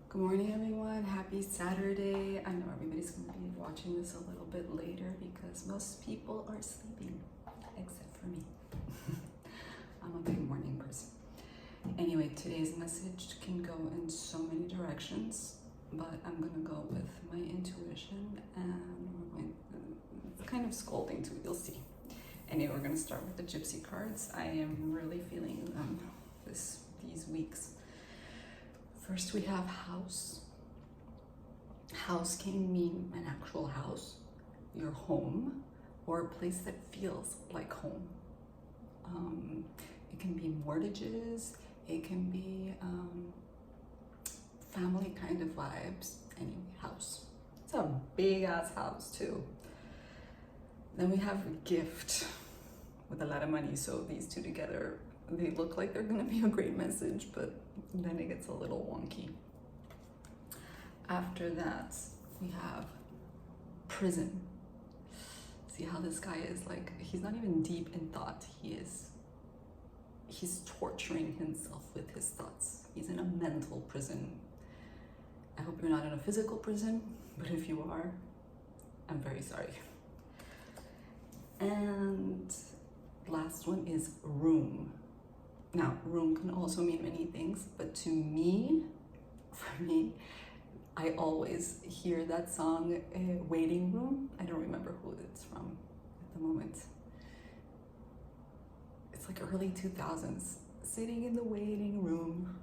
Good morning, everyone. Happy Saturday. I know everybody's going to be watching this a little bit later because most people are sleeping, except for me. I'm a big morning person. Anyway, today's message can go in so many directions, but I'm going to go with my intuition and we're going it's kind of scolding too, you'll see. Anyway, we're going to start with the Gypsy cards. I am really feeling them these weeks. First, we have house. House can mean an actual house, your home, or a place that feels like home. It can be mortgages, it can be family kind of vibes. Anyway, house. It's a big ass house too. Then we have a gift with a lot of money. So these two together, they look like they're gonna be a great message, but then it gets a little wonky. After that, we have prison. See how this guy is like, he's not even deep in thought. He's torturing himself with his thoughts. He's in a mental prison. I hope you're not in a physical prison, but if you are, I'm very sorry. And last one is room. Now, room can also mean many things, but to me, for me, I always hear that song, Waiting Room. I don't remember who it's from at the moment. It's like early 2000s. Sitting in the waiting room.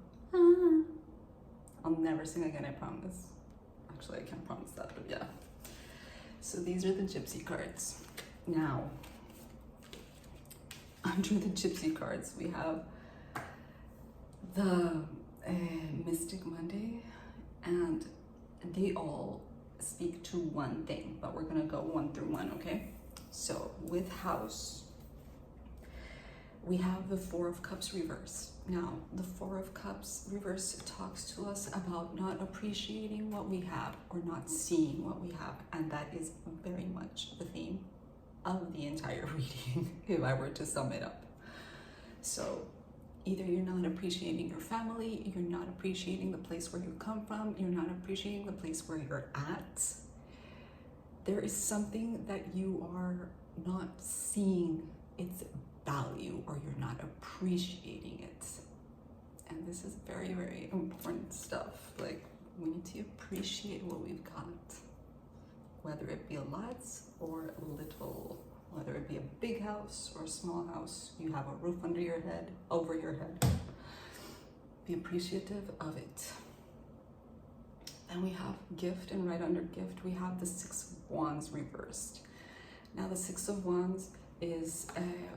I'll never sing again, I promise. Actually, I can't promise that, but yeah. So these are the Gypsy cards. Now, under the Gypsy cards, we have the Mystic Monday, and they all speak to one thing, but we're gonna go one through one, okay? So with house, we have the Four of Cups reverse. Now, the Four of Cups reverse talks to us about not appreciating what we have or not seeing what we have, and that is very much the theme of the entire reading, if I were to sum it up. So either you're not appreciating your family, you're not appreciating the place where you come from, you're not appreciating the place where you're at. There is something that you are not seeing its value, or you're not appreciating it. And this is very, very important stuff. Like, we need to appreciate what we've got, whether it be a lot or little. Whether it be a big house or a small house, you have a roof under your head, over your head. Be appreciative of it. Then we have gift, and right under gift, we have the Six of Wands reversed. Now the Six of Wands is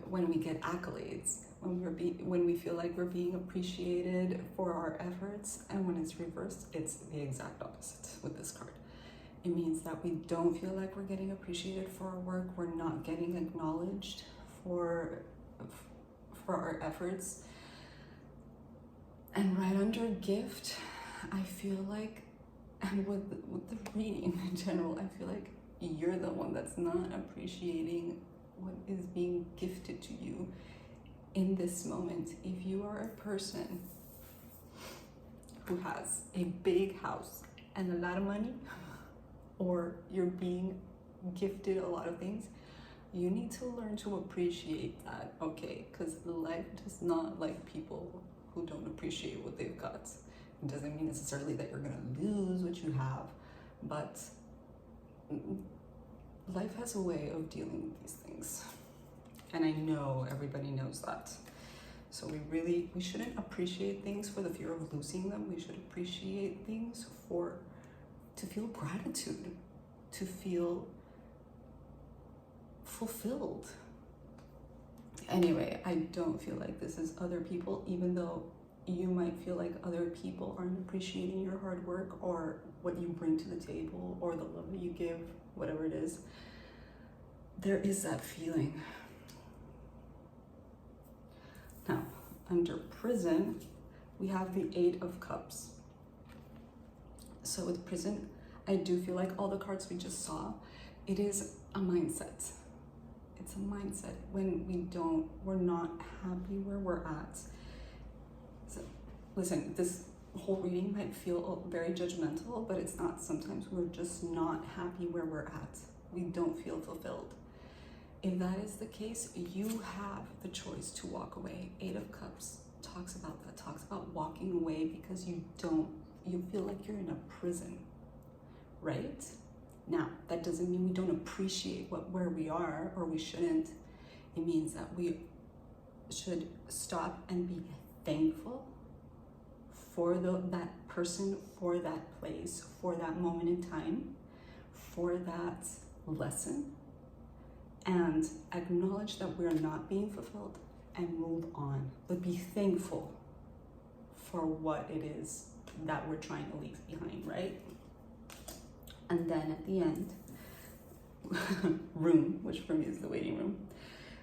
when we get accolades, when we feel like we're being appreciated for our efforts, and when it's reversed, it's the exact opposite with this card. It means that we don't feel like we're getting appreciated for our work. We're not getting acknowledged for our efforts. And right under gift, I feel like, and with the reading in general, I feel like you're the one that's not appreciating what is being gifted to you in this moment. If you are a person who has a big house and a lot of money, or you're being gifted a lot of things, you need to learn to appreciate that, okay? Because life does not like people who don't appreciate what they've got. It doesn't mean necessarily that you're gonna lose what you have, but life has a way of dealing with these things. And I know everybody knows that. So we shouldn't appreciate things for the fear of losing them. We should appreciate things to feel gratitude, to feel fulfilled. Anyway, I don't feel like this is other people, even though you might feel like other people aren't appreciating your hard work or what you bring to the table or the love that you give, whatever it is. There is that feeling. Now, under prison, we have the Eight of Cups. So with prison, I do feel like all the cards we just saw, it is a mindset. It's a mindset when we're not happy where we're at. So listen, whole reading might feel very judgmental, but it's not. Sometimes we're just not happy where we're at. We don't feel fulfilled. If that is the case, you have the choice to walk away. Eight of Cups talks about that, talks about walking away because you feel like you're in a prison, right? Now, that doesn't mean we don't appreciate where we are, or we shouldn't. It means that we should stop and be thankful for that person, for that place, for that moment in time, for that lesson, and acknowledge that we're not being fulfilled and move on. But be thankful for what it is that we're trying to leave behind, right? And then at the end, room, which for me is the waiting room,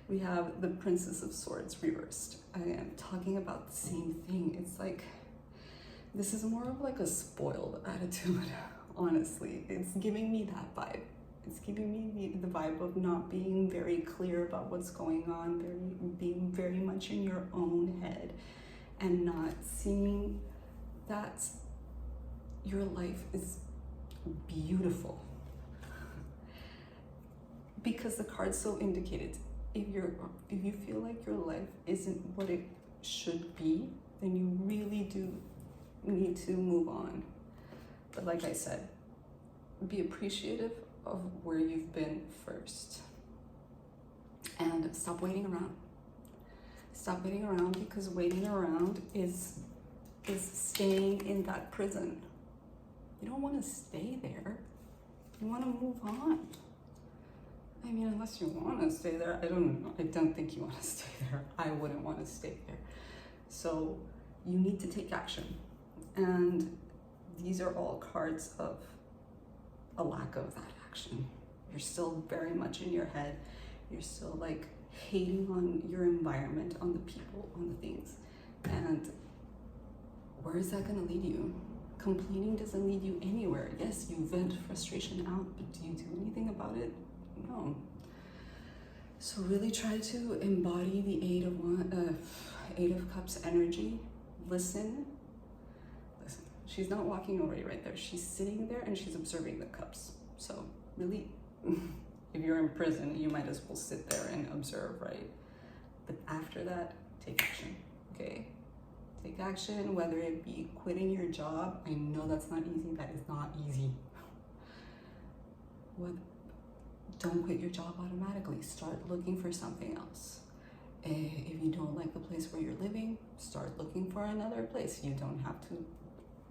we have the Princess of Swords reversed. I am talking about the same thing. It's like, this is more of like a spoiled attitude, honestly. It's giving me that vibe. It's giving me the vibe of not being very clear about what's going on, being very much in your own head, and not seeing that your life is beautiful. Because the card so indicated, if you feel like your life isn't what it should be, then you really do need to move on. But like I said, be appreciative of where you've been first, and stop waiting around. Stop waiting around, because waiting around is staying in that prison. You don't want to stay there. You want to move on. I mean, unless you want to stay there, I don't think you want to stay there. I wouldn't want to stay there. So you need to take action. And these are all cards of a lack of that action. You're still very much in your head. You're still like hating on your environment, on the people, on the things. And where is that going to lead you? Complaining doesn't lead you anywhere. Yes, you vent frustration out, but do you do anything about it? No. So really try to embody the Eight of Cups energy. Listen. She's not walking away right there. She's sitting there and she's observing the cups. So really, if you're in prison, you might as well sit there and observe, right? But after that, take action, okay? Take action, whether it be quitting your job. I know that's not easy. That is not easy. Don't quit your job automatically. Start looking for something else. If you don't like the place where you're living, start looking for another place. You don't have to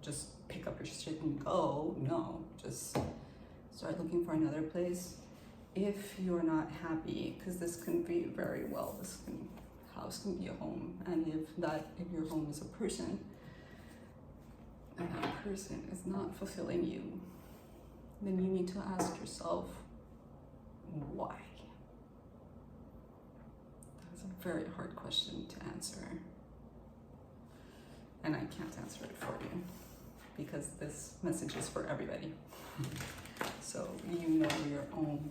just pick up your shit and go. No, just start looking for another place. If you're not happy, because this can be very well, house can be a home, and if your home is a person, and that person is not fulfilling you, then you need to ask yourself why. That's a very hard question to answer, and I can't answer it for you, because this message is for everybody. So you know your own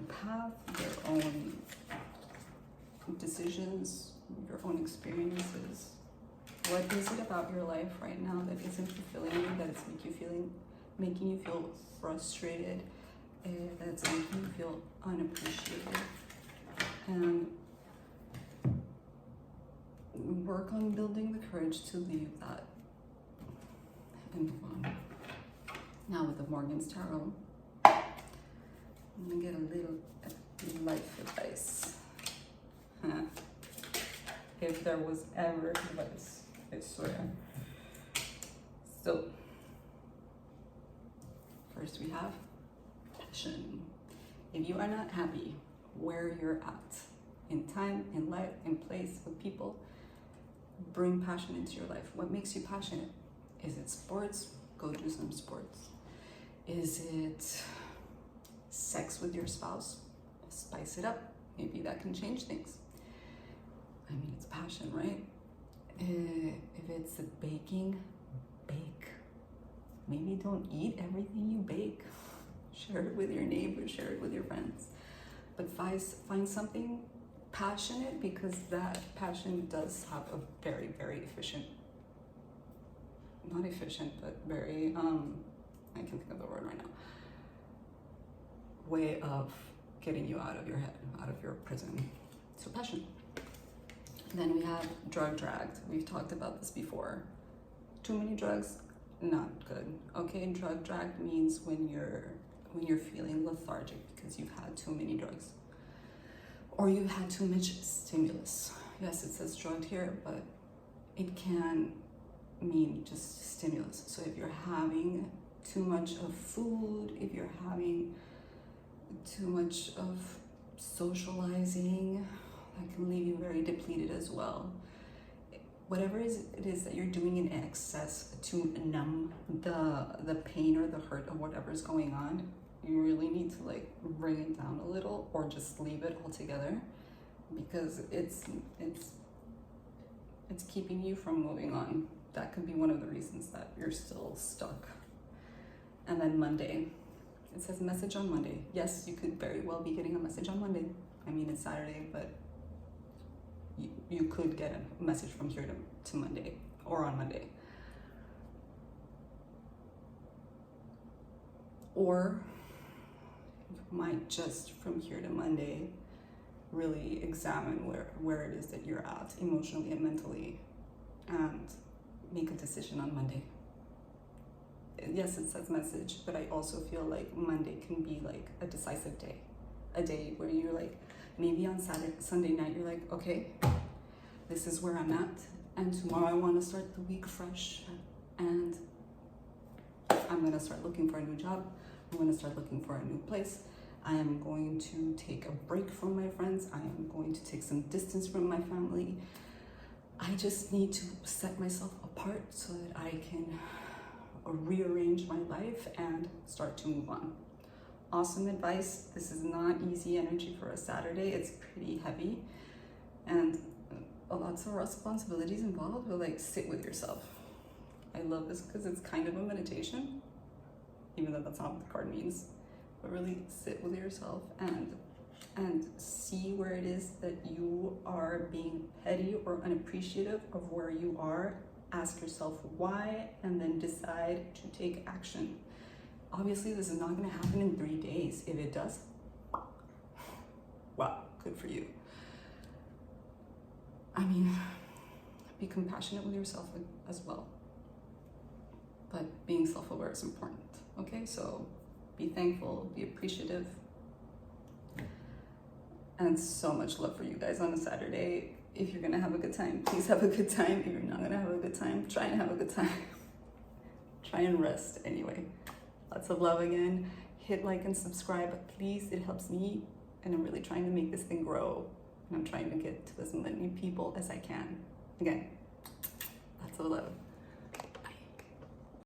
path, your own decisions, your own experiences. What is it about your life right now that isn't fulfilling you, that is making you feel frustrated, that's making you feel unappreciated? And work on building the courage to leave that and move on. Now with the Morgan's Tarot, I'm gonna get a little life advice. If there was ever advice, I swear. So, first we have passion. If you are not happy where you're at, in time, in life, in place, with people, bring passion into your life. What makes you passionate? Is it sports? Go do some sports. Is it sex with your spouse? Spice it up. Maybe that can change things. I mean, it's passion, right? If it's baking, bake. Maybe don't eat everything you bake. Share it with your neighbors, share it with your friends. But find something passionate, because that passion does have a very, very efficient not efficient, but very, I can think of the word right now, way of getting you out of your head, out of your prison. So passion. Then we have drug dragged. We've talked about this before. Too many drugs, not good. Okay, drug dragged means when you're feeling lethargic because you've had too many drugs or you've had too much stimulus. Yes, it says drugged here, but it can mean just stimulus. So if you're having too much of food, if you're having too much of socializing, that can leave you very depleted as well. Whatever it is that you're doing in excess to numb the pain or the hurt of whatever's going on, you really need to like bring it down a little or just leave it altogether, because it's keeping you from moving on. That could be one of the reasons that you're still stuck. And then Monday, it says message on Monday. Yes, you could very well be getting a message on Monday. I mean, it's Saturday, but you could get a message from here to Monday or on Monday. Or you might just from here to Monday really examine where it is that you're at emotionally and mentally and make a decision on Monday. Yes, it says message, but I also feel like Monday can be like a decisive day, a day where you're like, maybe on Sunday night, you're like, okay, this is where I'm at, and tomorrow I want to start the week fresh, and I'm going to start looking for a new job. I'm going to start looking for a new place. I am going to take a break from my friends. I am going to take some distance from my family. I just need to set myself apart so that I can rearrange my life and start to move on. Awesome advice. This is not easy energy for a Saturday. It's pretty heavy and lots of responsibilities involved, but like sit with yourself. I love this because it's kind of a meditation, even though that's not what the card means, but really sit with yourself and see where it is that you are being petty or unappreciative of where you are. Ask yourself why, and then decide to take action. Obviously, this is not going to happen in 3 days. If it does, wow, good for you. I mean, be compassionate with yourself as well. But being self-aware is important, okay? So be thankful, be appreciative. And so much love for you guys on a Saturday. If you're gonna have a good time, please have a good time. If you're not gonna have a good time, try and have a good time. Try and rest anyway. Lots of love again. Hit like and subscribe, please. It helps me, and I'm really trying to make this thing grow. And I'm trying to get to as many people as I can. Again, lots of love.